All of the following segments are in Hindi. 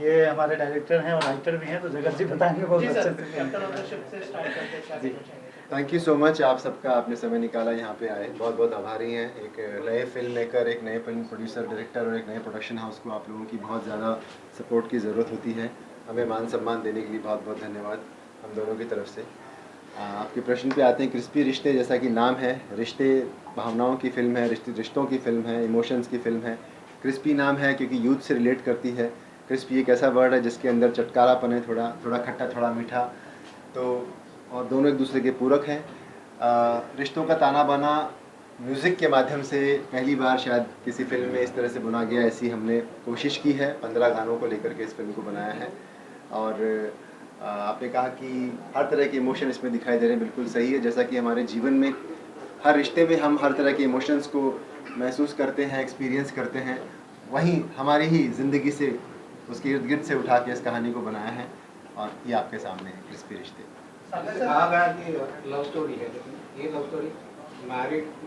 ये हमारे डायरेक्टर हैं और राइटर भी हैं, तो जगत जी बताएंगे बहुत अच्छे से। थैंक यू सो मच आप सबका, आपने समय निकाला यहाँ पे आए, बहुत बहुत आभारी हैं। एक नए फिल्म मेकर, एक नए फिल्म प्रोड्यूसर, डायरेक्टर और एक नए प्रोडक्शन हाउस को आप लोगों की बहुत ज़्यादा सपोर्ट की ज़रूरत होती है। हमें मान सम्मान देने के लिए बहुत बहुत धन्यवाद हम दोनों की तरफ से। आपके प्रश्न पे आते हैं। क्रिस्पी रिश्ते, जैसा कि नाम है, रिश्ते भावनाओं की फ़िल्म है, रिश्तों की फ़िल्म है, इमोशंस की फ़िल्म है। क्रिस्पी नाम है क्योंकि यूथ से रिलेट करती है। क्रिस्पी एक ऐसा वर्ड है जिसके अंदर चटकारापन है, थोड़ा खट्टा थोड़ा मीठा, तो और दोनों एक दूसरे के पूरक हैं। रिश्तों का ताना बाना म्यूज़िक के माध्यम से पहली बार शायद किसी फिल्म में इस तरह से बुना गया, ऐसी हमने कोशिश की है। 15 गानों को लेकर के इस फिल्म को बनाया है। और आपने कहा कि हर तरह के इमोशन इसमें दिखाई दे रहे हैं, बिल्कुल सही है। जैसा कि हमारे जीवन में हर रिश्ते में हम हर तरह के इमोशंस को महसूस करते हैं, एक्सपीरियंस करते हैं, वहीं हमारी ही ज़िंदगी से उसके इर्द गिर्द से उठा के इस कहानी को बनाया है। और ये आपके सामने है क्रिस्पी रिश्ते। कहा गया कि लव स्टोरी है, लेकिन ये लव स्टोरी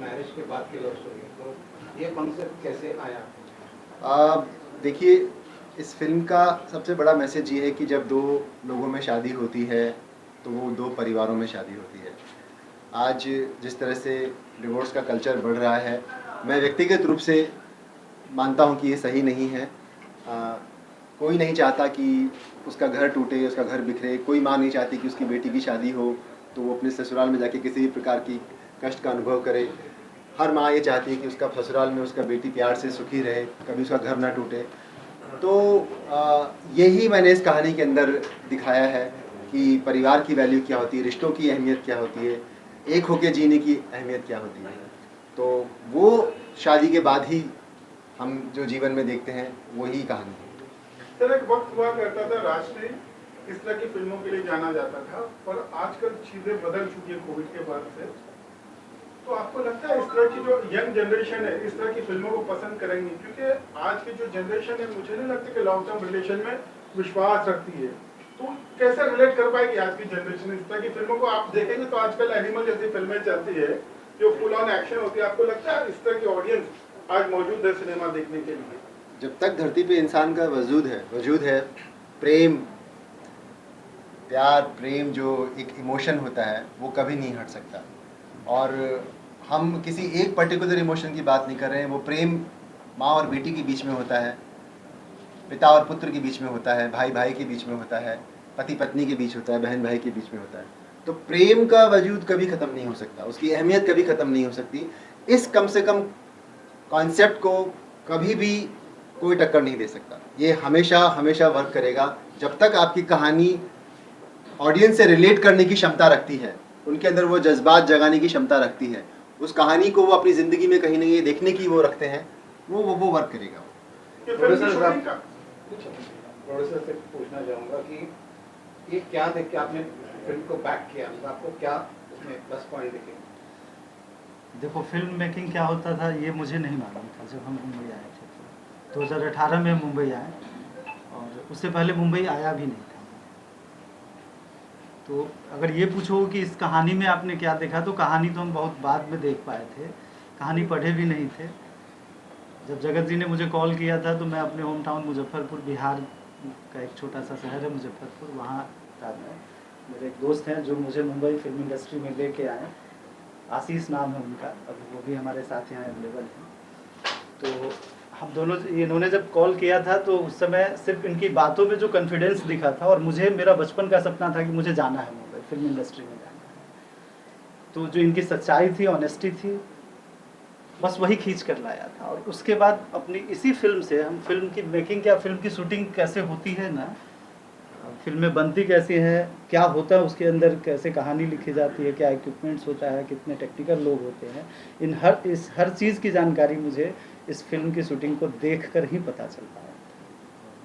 मैरिज के बाद की लव स्टोरी है, तो ये कॉन्सेप्ट कैसे आया? देखिए, इस फिल्म का सबसे बड़ा मैसेज ये है कि जब दो लोगों में शादी होती है तो वो दो परिवारों में शादी होती है। आज जिस तरह से डिवोर्स का कल्चर बढ़ रहा है, मैं व्यक्तिगत रूप से मानता हूँ कि ये सही नहीं है। कोई नहीं चाहता कि उसका घर टूटे, उसका घर बिखरे। कोई माँ नहीं चाहती कि उसकी बेटी की शादी हो तो वो अपने ससुराल में जाके किसी भी प्रकार की कष्ट का अनुभव करे। हर माँ ये चाहती है कि उसका ससुराल में उसका बेटी प्यार से सुखी रहे, कभी उसका घर ना टूटे। तो यही मैंने इस कहानी के अंदर दिखाया है कि परिवार की वैल्यू क्या होती है, रिश्तों की अहमियत क्या होती है, एक होके जीने की अहमियत क्या होती है। तो वो शादी के बाद ही हम जो जीवन में देखते हैं वही कहानी है। सर, एक वक्त हुआ करता था राष्ट्रीय इस तरह की फिल्मों के लिए जाना जाता था, पर आजकल चीजें बदल चुकी है कोविड के बाद से। तो आपको लगता है इस तरह की जो यंग जनरेशन है इस तरह की फिल्मों को पसंद करेंगी? क्योंकि आज की जो जनरेशन है, मुझे नहीं लगता कि लॉन्ग टर्म रिलेशन में विश्वास रखती है। तो कैसे रिलेट कर पाएगी आज की जनरेशन इस तरह की फिल्मों को? आप देखेंगे तो आजकल एनिमल जैसी फिल्में चलती है जो फुल ऑन एक्शन होती है। आपको लगता है इस तरह की ऑडियंस आज मौजूद है सिनेमा देखने के लिए? जब तक धरती पे इंसान का वजूद है, प्रेम, प्यार, प्रेम जो एक इमोशन होता है वो कभी नहीं हट सकता। और हम किसी एक पर्टिकुलर इमोशन की बात नहीं कर रहे हैं। वो प्रेम माँ और बेटी के बीच में होता है, पिता और पुत्र के बीच में होता है, भाई भाई के बीच में होता है, पति पत्नी के बीच होता है, बहन भाई के बीच में होता है। तो प्रेम का वजूद कभी ख़त्म नहीं हो सकता, उसकी अहमियत कभी ख़त्म नहीं हो सकती। इस कम से कम कॉन्सेप्ट को कभी भी कोई टक्कर नहीं दे सकता। ये हमेशा हमेशा वर्क करेगा जब तक आपकी कहानी ऑडियंस से रिलेट करने की क्षमता रखती है, उनके अंदर वो जज्बात जगाने की क्षमता रखती है। उस कहानी को वो अपनी ज़िंदगी में कहीं ना कहीं देखने की वो रखते हैं, वो वर्क करेगा। ये फिल्म की शूटिंग का प्रोड्यूसर से पूछना चाहूँगा कि ये क्या देख के आपने फिल्म को बैक किया, मतलब आपको क्या उसमें प्लस पॉइंट दिखे? देखो, फिल्म मेकिंग क्या होता था ये मुझे नहीं मालूम था जब हम मुंबई आए थे। तो 2018 में मुंबई आए और उससे पहले मुंबई आया भी नहीं था। तो अगर ये पूछो कि इस कहानी में आपने क्या देखा, तो कहानी तो हम बहुत बाद में देख पाए थे, कहानी पढ़े भी नहीं थे। जब जगत जी ने मुझे कॉल किया था तो मैं अपने होम टाउन मुजफ्फरपुर, बिहार का एक छोटा सा शहर है मुजफ्फरपुर, वहाँ था। मैं, मेरे एक दोस्त हैं जो मुझे मुंबई फिल्म इंडस्ट्री में लेके आए, आशीष नाम है उनका, अब वो भी हमारे साथ यहाँ अवेलेबल हैं। तो हम दोनों, इन्होंने जब कॉल किया था तो उस समय सिर्फ इनकी बातों में जो कॉन्फिडेंस दिखा था, और मुझे, मेरा बचपन का सपना था कि मुझे जाना है मुंबई, फिल्म इंडस्ट्री में जाना है। तो जो इनकी सच्चाई थी, ऑनेस्टी थी, बस वही खींच कर लाया था। और उसके बाद अपनी इसी फिल्म से हम फिल्म की मेकिंग, क्या फिल्म की शूटिंग कैसे होती है ना, फिल्में बनती कैसी हैं, क्या होता है उसके अंदर, कैसे कहानी लिखी जाती है, क्या इक्विपमेंट्स होता है, कितने टेक्निकल लोग होते हैं, इस हर चीज़ की जानकारी मुझे इस फिल्म की शूटिंग को देखकर ही पता चल पाया।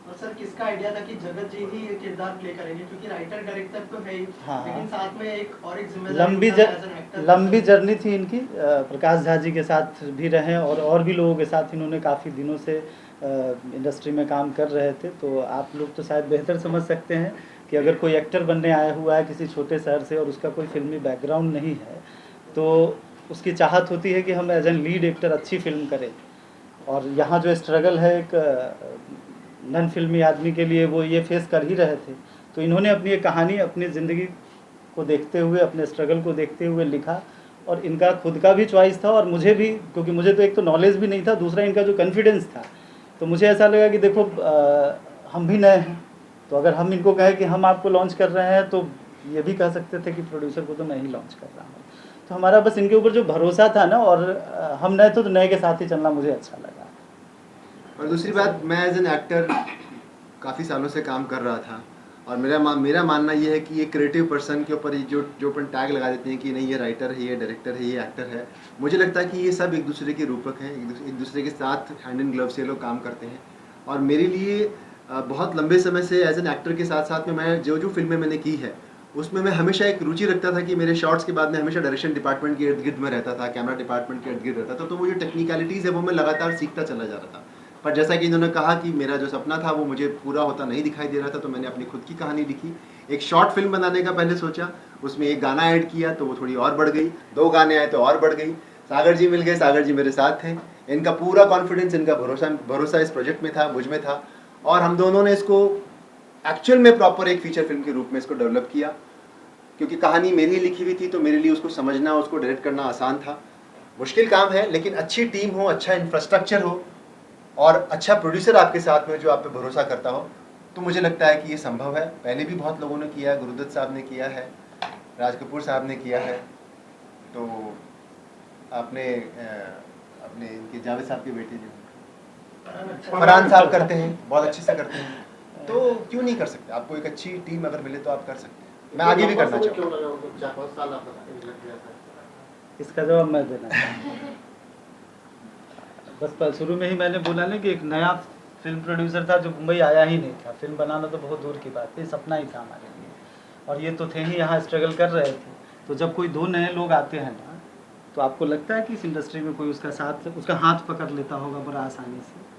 और सर, किसका आइडिया था कि जगत जी ही ये किरदार प्ले करेंगे, क्योंकि राइटर डायरेक्टर तो है ही, हाँ, लेकिन साथ में एक और एक जिम्मेदारी लंबी जर्नी थी इनकी। प्रकाश झा जी के साथ भी रहे और भी लोगों के साथ इन्होंने काफ़ी दिनों से इंडस्ट्री में काम कर रहे थे। तो आप लोग तो शायद बेहतर समझ सकते हैं कि अगर कोई एक्टर बनने आया हुआ है किसी छोटे शहर से और उसका कोई फिल्मी बैकग्राउंड नहीं है, तो उसकी चाहत होती है कि हम एज एन लीड एक्टर अच्छी फिल्म करें। और यहाँ जो स्ट्रगल है एक नन फिल्मी आदमी के लिए, वो ये फेस कर ही रहे थे। तो इन्होंने अपनी एक कहानी अपनी ज़िंदगी को देखते हुए, अपने स्ट्रगल को देखते हुए लिखा, और इनका खुद का भी चॉइस था और मुझे भी, क्योंकि मुझे तो एक तो नॉलेज भी नहीं था, दूसरा इनका जो कॉन्फिडेंस था। तो मुझे ऐसा लगा कि देखो, हम भी नए हैं, तो अगर हम इनको कहें कि हम आपको लॉन्च कर रहे हैं, तो ये भी कह सकते थे कि प्रोड्यूसर को तो मैं ही लॉन्च कर रहा हूँ। तो हमारा बस इनके ऊपर जो भरोसा था ना, और हम नए तो नए के साथ ही चलना मुझे अच्छा लगा। और दूसरी बात, मैं एज एन एक्टर काफ़ी सालों से काम कर रहा था, और मेरा मानना ये है कि ये क्रिएटिव पर्सन के ऊपर जो अपन टैग लगा देते हैं कि नहीं ये राइटर है, ये डायरेक्टर है, ये एक्टर है, मुझे लगता है कि ये सब एक दूसरे के रूपक हैं, एक दूसरे के साथ हैंड इन ग्लव से लोग काम करते हैं। और मेरे लिए बहुत लंबे समय से एज एन एक्टर के साथ साथ में मैं जो फिल्में मैंने की है उसमें मैं हमेशा एक रुचि रखता था कि मेरे शॉट्स के बाद में हमेशा डायरेक्शन डिपार्टमेंट के इर्द गिर्द में रहता था, कैमरा डिपार्टमेंट के इर्द गिर्द रहता था। तो वो जो टेक्निकलिटीज़ है वो मैं लगातार सीखता चला जा रहा था। पर जैसा कि इन्होंने कहा कि मेरा जो सपना था वो मुझे पूरा होता नहीं दिखाई दे रहा था, तो मैंने अपनी खुद की कहानी लिखी। एक शॉर्ट फिल्म बनाने का पहले सोचा, उसमें एक गाना ऐड किया तो वो थोड़ी और बढ़ गई, 2 गाने आए तो और बढ़ गई। सागर जी मिल गए, सागर जी मेरे साथ थे, इनका पूरा कॉन्फिडेंस, इनका भरोसा इस प्रोजेक्ट में था, मुझ में था, और हम दोनों ने इसको एक्चुअल में प्रॉपर एक फीचर फिल्म के रूप में इसको डेवलप किया। क्योंकि कहानी मेरी लिखी हुई थी तो मेरे लिए उसको समझना, उसको डायरेक्ट करना आसान था। मुश्किल काम है, लेकिन अच्छी टीम हो, अच्छा इंफ्रास्ट्रक्चर हो और अच्छा प्रोड्यूसर आपके साथ में जो आप पे भरोसा करता हो, तो मुझे लगता है कि ये संभव है। पहले भी बहुत लोगों ने किया है, गुरुदत्त साहब ने किया है, राज कपूर साहब ने किया है, तो आपने अपने इनके जावेद साहब के बेटे जो फरहान साहब करते हैं, बहुत अच्छे से करते हैं, तो क्यों नहीं कर सकते। आपको एक अच्छी टीम अगर मिले तो आप कर सकते हैं। मैं आगे भी करना चाहूँगा। इसका जवाब मैं देना चाहूँगा। बस शुरू में ही मैंने बोला ना कि एक नया फिल्म प्रोड्यूसर था जो मुंबई आया ही नहीं था। फिल्म बनाना तो बहुत दूर की बात थी, सपना ही था हमारे लिए, और ये तो थे ही यहाँ स्ट्रगल कर रहे थे। तो जब कोई 2 नए लोग आते हैं ना, तो आपको लगता है कि इस इंडस्ट्री में कोई उसका हाथ पकड़ लेता होगा बड़ा आसानी से?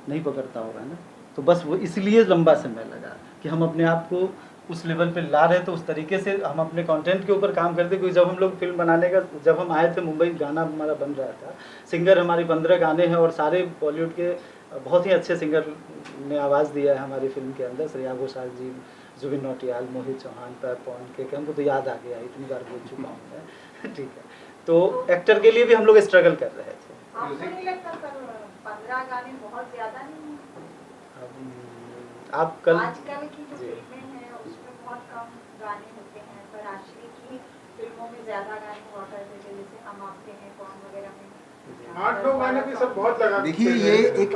नहीं पकड़ता होगा ना। तो बस वो इसलिए लंबा समय लगा कि हम अपने आप को उस लेवल पे ला रहे, तो उस तरीके से हम अपने कंटेंट के ऊपर काम करते। क्योंकि जब हम लोग फिल्म बनाने का, जब हम आए थे मुंबई, गाना हमारा बन रहा था, सिंगर हमारी 15 गाने हैं और सारे बॉलीवुड के बहुत ही अच्छे सिंगर ने आवाज़ दिया है हमारी फिल्म के अंदर। श्रेया घोषाल जी, जुबिन नौटियाल, मोहित चौहान, पवन के हमको तो याद आ गया, इतनी बार बोल चुका हूँ मैं। ठीक है, तो एक्टर के लिए भी हम लोग स्ट्रगल कर रहे थे। आपको नहीं लगता सर 15 गाने बहुत ज़्यादा नहीं? आप कल आजकल की जो फिल्में हैं उसमें बहुत कम गाने होते हैं, पर आजकल की फिल्मों में ज़्यादा गाने हुआ करते थे, जैसे हम आपके हैं कौन वगैरह में 8-9 गाने भी सब बहुत लगा। देखिए, ये एक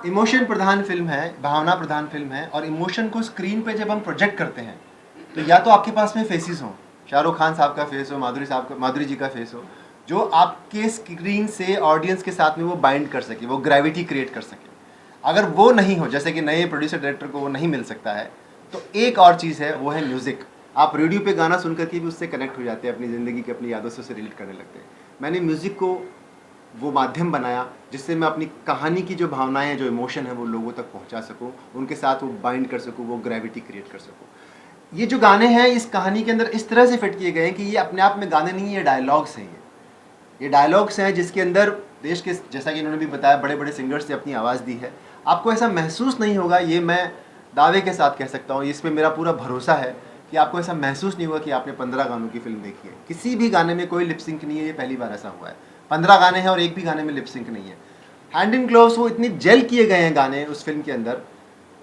इमोशन प्रधान फिल्म है, भावना प्रधान फिल्म है, और इमोशन को स्क्रीन पे जब हम प्रोजेक्ट करते हैं तो या तो आपके पास में फेसेस हों शाहरुख खान साहब का फेस हो, माधुरी जी का फेस हो, जो आपके स्क्रीन से ऑडियंस के साथ में वो बाइंड कर सके, वो ग्रेविटी क्रिएट कर सके। अगर वो नहीं हो, जैसे कि नए प्रोड्यूसर डायरेक्टर को वो नहीं मिल सकता है, तो एक और चीज़ है, वो है म्यूज़िक। आप रेडियो पे गाना सुन करके भी उससे कनेक्ट हो जाते हैं, अपनी ज़िंदगी की अपनी यादों से उससे रिलेट करने लगते हैं। मैंने म्यूज़िक को वो माध्यम बनाया जिससे मैं अपनी कहानी की जो भावनाएं हैं, जो इमोशन है, वो लोगों तक पहुंचा सकूं, उनके साथ वो बाइंड कर सकूं, वो ग्रेविटी क्रिएट कर सकूं। ये जो गाने हैं इस कहानी के अंदर इस तरह से फिट किए गए हैं कि ये अपने आप में गाने नहीं, ये डायलॉग्स हैं। ये डायलॉग्स हैं जिसके अंदर देश के, जैसा कि इन्होंने भी बताया, बड़े बड़े सिंगर्स ने अपनी आवाज़ दी है। आपको ऐसा महसूस नहीं होगा, ये मैं दावे के साथ कह सकता हूँ, इस पर मेरा पूरा भरोसा है कि आपको ऐसा महसूस नहीं होगा कि आपने 15 गानों की फिल्म देखी है। किसी भी गाने में कोई लिपसिंक नहीं है, ये पहली बार ऐसा हुआ है। 15 गाने हैं और एक भी गाने में लिपसिंक नहीं है। हैंड इन ग्लोव्स, वो इतनी जेल किए गए हैं गाने उस फिल्म के अंदर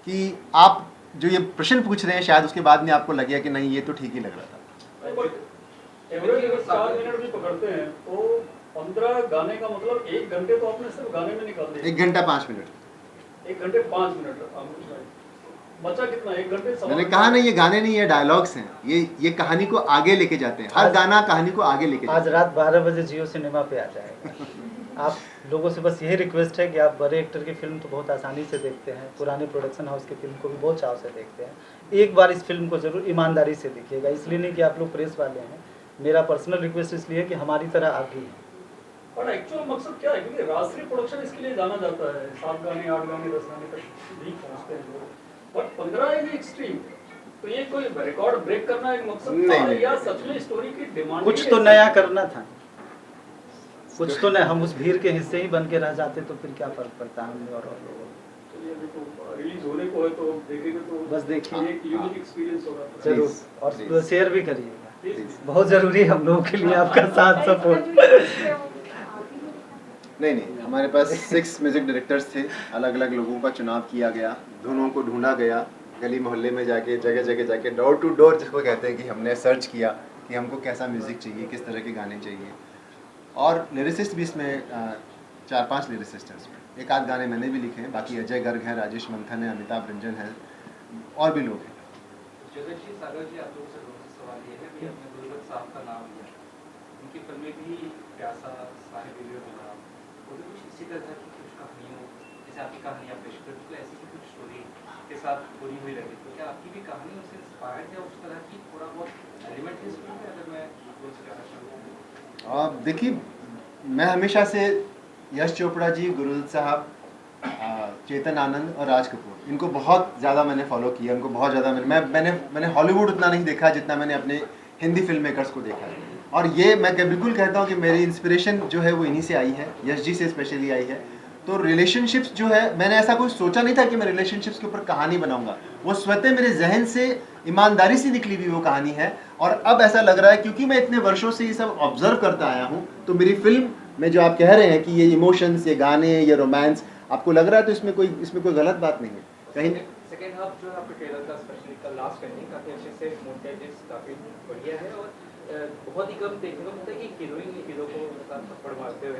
कि आप जो ये प्रश्न पूछ रहे हैं शायद उसके बाद में आपको लगेगा कि नहीं, ये तो ठीक ही लग रहा था। एवरेज अगर 4 मिनट भी पकड़ते हैं तो 15 गाने का मतलब 1 घंटे तो आपने सिर्फ गाने में निकाल दिए। 1 घंटा 5 मिनट। 1 घंटे 5 मिनट बचा कितना? 1 घंटे। मैंने कहा नहीं, ये गाने नहीं, ये डायलॉग्स हैं। ये कहानी को आगे लेके जाते हैं, हर गाना कहानी को आगे लेके जाता है। आज रात 12 बजे जियो सिनेमा पे आ जाएगा। आप लोगों से बस यही रिक्वेस्ट है कि आप बड़े एक्टर की फिल्म तो बहुत आसानी से देखते हैं, पुराने प्रोडक्शन हाउस की फिल्म को भी बहुत चाव से देखते हैं। एक बार इस फिल्म को जरूर ईमानदारी से देखिएगा, इसलिए नहीं कि आप लोग प्रेस वाले हैं, मेरा पर्सनल रिक्वेस्ट इसलिए है कि हमारी तरह आप भी हैं। और एक्चुअल मकसद क्या है? क्योंकि राष्ट्रीय प्रोडक्शन इसके लिए जाना जाता है, 7 गाने 8 गाने 10 गाने तक भी पहुंचते हैं लोग, बट 15 इज एक्सट्रीम। तो ये कोई रिकॉर्ड ब्रेक करना एक मकसद था या सच में स्टोरी की डिमांड? कुछ तो नया करना था, कुछ तो नहीं। हम उस भीड़ के हिस्से ही बन के रह जाते तो फिर क्या फर्क पड़ता है हमने और लोगों। चलिए, अभी तो रिलीज होने को है तो देखेंगे तो बस देखिए, एक यूनिक एक्सपीरियंस होगा जरूर, और Please. शेयर भी करिएगा, बहुत जरूरी है हम लोगों के लिए आपका साथ सपोर्ट। नहीं, हमारे पास 6 म्यूजिक डायरेक्टर्स थे, अलग अलग लोगों का चुनाव किया गया, धुनों को ढूंढा गया, गली मोहल्ले में जाके, जगह जगह जाके, डोर टू डोर जिसको कहते हैं कि हमने सर्च किया कि हमको कैसा म्यूज़िक चाहिए, किस तरह के गाने चाहिए। और लिरिसिस्ट भी इसमें 4-5 लिरिसिस्ट हैं इसमें। एक आध गाने मैंने भी लिखे हैं, बाकी अजय गर्ग हैं, राजेश मंथन है, अमिताभ रंजन है, और भी लोग हैं। जगत जी, सागर जी, आप लोगों से सवाल ये है कि आपने गुरुदत्त साहब का नाम लिया, उनकी फिल्में भी प्यासा, साहिब गुलाम, वो भी कुछ इसी तरह की कुछ कहानियों, जैसे आपकी कहानियाँ पेश कर, तो ऐसी की कुछ स्टोरी के साथ बुनी हुई लगी, तो क्या आपकी भी कहानी उससे इंस्पायर्ड है? उस तरह की थोड़ा बहुत एलिमेंट है इस फिल्म में? अगर मैं आपको कहना चाहूँ, देखिए, मैं हमेशा से यश चोपड़ा जी, गुरुदत्त साहब, चेतन आनंद और राज कपूर, इनको बहुत ज़्यादा मैंने फॉलो किया, उनको बहुत ज़्यादा मैंने हॉलीवुड उतना नहीं देखा जितना मैंने अपने हिंदी फिल्म मेकर्स को देखा है। और ये मैं बिल्कुल कहता हूँ कि मेरी इंस्पिरेशन जो है वो इन्हीं से आई है, यश जी से स्पेशली आई है। तो रिलेशनशिप्स जो है, मैंने ऐसा कुछ सोचा नहीं था कि मैं रिलेशनशिप्स के ऊपर कहानी बनाऊंगा, वो स्वतः मेरे जहन से ईमानदारी से निकली हुई वो कहानी है। और अब ऐसा लग रहा है, क्योंकि मैं इतने वर्षों से ये सब ऑब्जर्व करता आया हूँ, तो मेरी फिल्म में जो आप कह रहे हैं कि ये इमोशंस, ये गाने, ये रोमांस आपको लग रहा है, तो इसमें कोई गलत बात नहीं है कहीं। सेकेंड हाफ जो है आपके ट्रेलर का, स्पेशली का लास्ट एंडिंग काफ़ी अच्छे से मोंटेजेस काफ़ी बढ़िया है, और बहुत ही कम देखने को मिलता है कि हीरोइन हीरो को थप्पड़ मारते हुए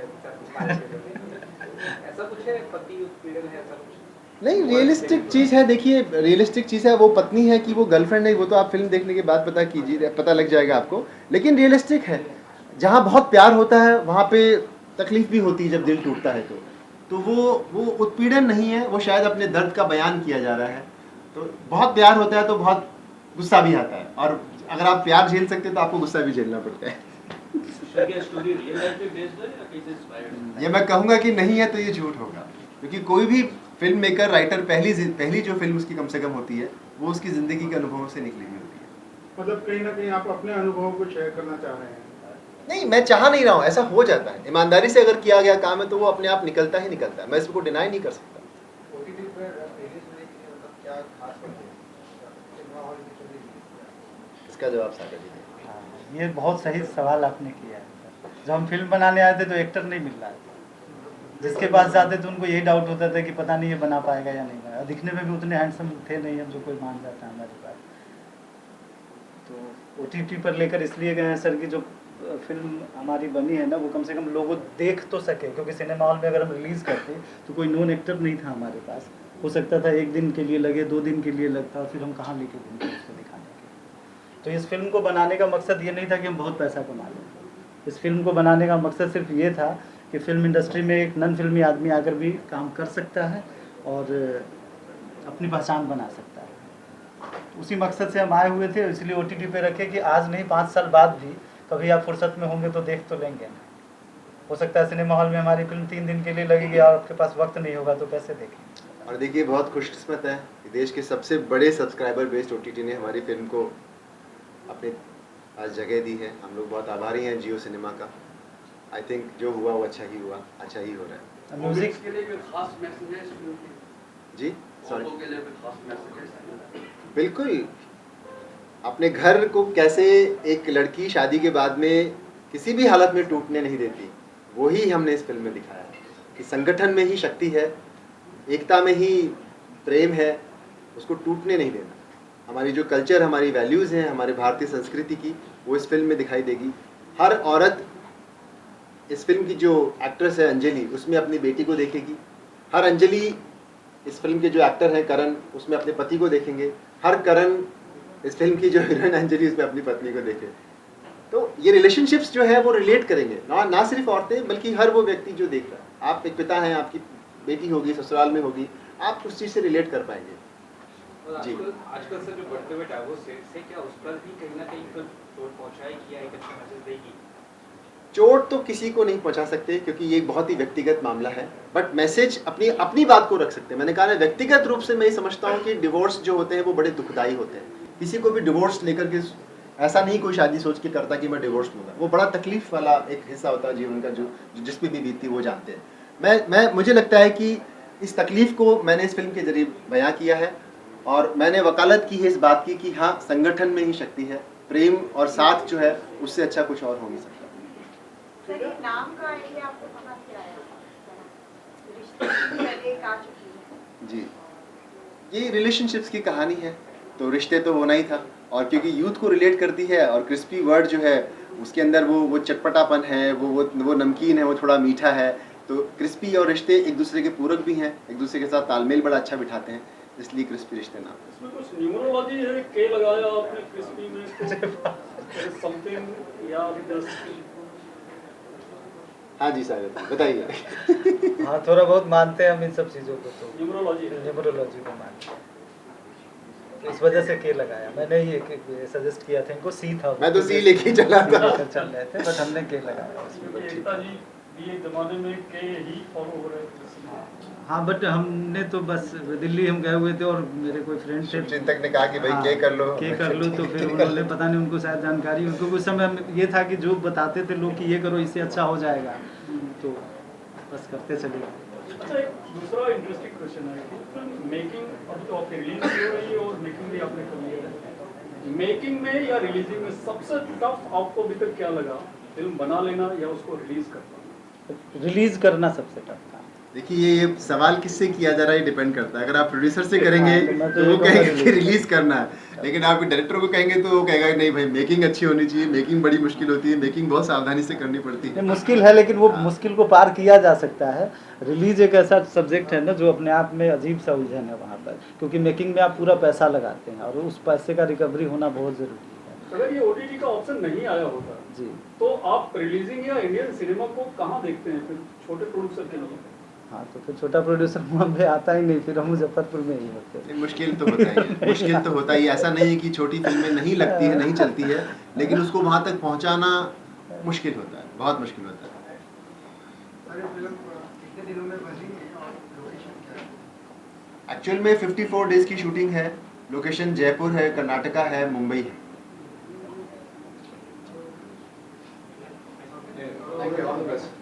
ऐसा कुछ है, पति उत्पीड़न है, ऐसा कुछ नहीं, रियलिस्टिक चीज़ है। देखिए, रियलिस्टिक चीज़ है, वो पत्नी है कि वो गर्लफ्रेंड है, वो तो आप फिल्म देखने के बाद पता कीजिए, पता लग जाएगा आपको। लेकिन रियलिस्टिक है, जहाँ बहुत प्यार होता है वहाँ पे तकलीफ भी होती है जब दिल टूटता है। तो वो उत्पीड़न नहीं है, वो शायद अपने दर्द का बयान किया जा रहा है। तो बहुत प्यार होता है तो बहुत गुस्सा भी आता है, और अगर आप प्यार झेल सकते हैं तो आपको गुस्सा भी झेलना पड़ता है। स्टोरी रियल लाइफ पे बेस्ड है या किसी इंस्पायर्ड? ये मैं कहूँगा कि नहीं है तो ये झूठ होगा, क्योंकि कोई भी फिल्म मेकर, राइटर, पहली जो फिल्म उसकी कम से कम होती है वो उसकी ज़िंदगी के अनुभवों से निकली हुई होती है। मतलब कहीं ना कहीं आप अपने अनुभवों को शेयर करना चाह रहे हैं? नहीं, मैं चाह नहीं रहा हूँ, ऐसा हो जाता है। ईमानदारी से अगर किया गया काम है तो वो अपने आप निकलता ही निकलता है, मैं इसको डिनाई नहीं कर सकता। ओटीटी पर रिलीज होने के लिए मतलब क्या खास बात है? इसका जवाब सागर जी दें। हाँ, ये बहुत सही सवाल आपने किया है। जब हम फिल्म बनाने आए थे तो एक्टर नहीं मिल रहा था, जिसके पास जाते थे उनको यही डाउट होता था कि पता नहीं ये बना पाएगा या नहीं बना। दिखने में भी उतने हैंडसम थे नहीं हम, जो कोई मान जाता है हमारे पास। तो ओटीटी पर लेकर इसलिए गए हैं सर कि जो फिल्म हमारी बनी है ना, वो कम से कम लोगों देख तो सके, क्योंकि सिनेमा हॉल में अगर हम रिलीज़ करते तो कोई नोन एक्टर नहीं था हमारे पास। हो सकता था 1 दिन के लिए लगे, 2 दिन के लिए लगता, और फिर हम कहाँ लेके घूमते उसको दिखाने के। तो इस फिल्म को बनाने का मकसद ये नहीं था कि हम बहुत पैसा कमा लें। इस फिल्म को बनाने का मकसद सिर्फ ये था कि फिल्म इंडस्ट्री में एक नन फिल्मी आदमी आकर भी काम कर सकता है और अपनी पहचान बना सकता है। उसी मकसद से हम आए हुए थे, इसलिए OTT पे रखे कि आज नहीं 5 साल बाद भी कभी आप फुर्सत में होंगे तो देख तो लेंगे ना। हो सकता है सिनेमा हॉल में हमारी फिल्म 3 दिन के लिए लगेगी और आपके पास वक्त नहीं होगा तो कैसे देखें। और देखिए बहुत खुशकिस्मत है कि देश के सबसे बड़े सब्सक्राइबर बेस्ड OTT ने हमारी फिल्म को अपने आज जगह दी है। हम लोग बहुत आभारी हैं जियो सिनेमा का। आई थिंक जो हुआ वो अच्छा ही हुआ, अच्छा ही हो रहा है। म्यूजिक के लिए कोई खास मैसेजेस जी सॉरी, के लिए कोई खास मैसेजेस बिल्कुल। अपने घर को कैसे एक लड़की शादी के बाद में किसी भी हालत में टूटने नहीं देती, वही हमने इस फिल्म में दिखाया कि संगठन में ही शक्ति है, एकता में ही प्रेम है, उसको टूटने नहीं देना। हमारी जो कल्चर, हमारी वैल्यूज़ हैं, हमारे भारतीय संस्कृति की, वो इस फिल्म में दिखाई देगी। हर औरत इस फिल्म की जो एक्ट्रेस है अंजलि, उसमें अपनी बेटी को देखेगी। हर अंजलि इस फिल्म के जो एक्टर हैं करण, उसमें अपने पति को देखेंगे। हर करण इस फिल्म की जो हीरोइन अंजलि, उसमें अपनी पत्नी को देखे। तो ये रिलेशनशिप्स जो है वो रिलेट करेंगे, ना सिर्फ औरतें बल्कि हर वो व्यक्ति जो देख रहा है। आप एक पिता हैं, आपकी बेटी होगी, ससुराल में होगी, आप उस चीज़ से रिलेट कर पाएंगे। जी, आजकल से जो बढ़ते हुए डाइवोर्स से क्या उस पर भी कहीं ना कहीं चोट पहुंचाएगी या एक अच्छा मैसेज देगी? चोट तो किसी को नहीं पहुंचा सकते क्योंकि ये एक बहुत ही व्यक्तिगत मामला है, बट मैसेज अपनी बात को रख सकते हैं। मैंने कहा है व्यक्तिगत रूप से मैं ये समझता हूँ कि डिवोर्स जो होते हैं वो बड़े दुखदायी होते हैं। किसी को भी डिवोर्स लेकर के ऐसा नहीं कोई शादी सोच के करता कि मैं डिवोर्स लूँगा, वो बड़ा तकलीफ वाला एक हिस्सा होता है जीवन का, जो जिस पे भी बीतती वो जानते हैं। मुझे लगता है कि इस तकलीफ को मैंने इस फिल्म के जरिए बयां किया है और मैंने वकालत की है इस बात की कि हाँ, संगठन में ही शक्ति है, प्रेम और साथ जो है उससे अच्छा कुछ और हो नहीं सकता। सर, ये नाम का आइडिया आपको कहाँ से आया? रिश्ते की पहले एक आ चुकी है। जी, ये रिलेशनशिप्स की कहानी है, तो रिश्ते तो होना ही था। और क्योंकि यूथ को रिलेट करती है और क्रिस्पी वर्ड जो है उसके अंदर वो चटपटापन है, वो नमकीन है, वो थोड़ा मीठा है, तो क्रिस्पी और रिश्ते एक दूसरे के पूरक भी हैं, एक दूसरे के साथ तालमेल बड़ा अच्छा बिठाते हैं, इसलिए क्रिस्पी रिश्ते नाम। इसमें कुछ न्यूमरोलॉजी है, के लगाया आपने क्रिस्पी में समथिंग या जस्ट? हाँ जी सागर, बताइए। हाँ, थोड़ा बहुत मानते हैं हम इन सब चीज़ों को, तो न्यूमरोलॉजी न्यूमरोलॉजी को मानते हैं, तो इस वजह से के लगाया। मैंने ये सजेस्ट किया था इनको, सी था, मैं तो सी लेके चला था, चल रहे थे, बट हमने के लगाया उसमें। क्योंकि एकता जी भी एक जमाने में के ही फॉलो हो रहे थे। हाँ, बट हमने तो बस दिल्ली हम गए हुए थे और मेरे कोई फ्रेंड थे, चिंतक ने कहा कि भाई के कर लो, तो फिर उन्होंने पता नहीं, उनको शायद जानकारी, उनको कुछ समय ये था कि जो बताते थे लोग कि ये करो इससे अच्छा हो जाएगा, तो बस करते चले गए। अच्छा, एक दूसरा इंटरेस्टिंग क्वेश्चन है कि फिल्म मेकिंग अब तो आपकी रिलीज हो रही है और मेकिंग भी आपने कर ली है, मेकिंग में या रिलीजिंग में सबसे टफ आपको अभी तक क्या लगा? फिल्म बना लेना या उसको रिलीज करना? रिलीज करना सबसे टफ था। देखिए ये सवाल किससे किया जा रहा है डिपेंड करता है। अगर आप प्रोड्यूसर से करेंगे हाँ, तो वो कहेंगे कि रिलीज करना है, लेकिन आप डायरेक्टर को कहेंगे तो वो कहेगा नहीं भाई मेकिंग अच्छी होनी चाहिए, मेकिंग बड़ी मुश्किल होती है, मेकिंग बहुत सावधानी से करनी पड़ती है। मुश्किल है, लेकिन वो मुश्किल को पार किया जा सकता है। रिलीज एक ऐसा सब्जेक्ट है ना जो अपने आप में अजीब सा उलझन है वहाँ पर, क्योंकि मेकिंग में आप पूरा पैसा लगाते हैं और उस पैसे का रिकवरी होना बहुत ज़रूरी है। अगर ये OTT का ऑप्शन नहीं आया होता जी, तो आप रिलीजिंग या इंडियन सिनेमा को कहाँ देखते हैं फिर छोटे प्रोड्यूसर के लिए? हाँ, तो फिर छोटा प्रोड्यूसर मुंबई आता ही नहीं, फिर हम मुजफ्फरपुर में ही होते हैं। मुश्किल तो होता ही है, मुश्किल तो होता ही। ऐसा नहीं है कि छोटी फिल्में नहीं लगती है, नहीं चलती है, लेकिन उसको वहाँ तक पहुँचाना मुश्किल होता है, बहुत मुश्किल होता है। एक्चुअल में 54 डेज की शूटिंग है। लोकेशन जयपुर है, कर्नाटका है, मुंबई है। Thank you, all the best.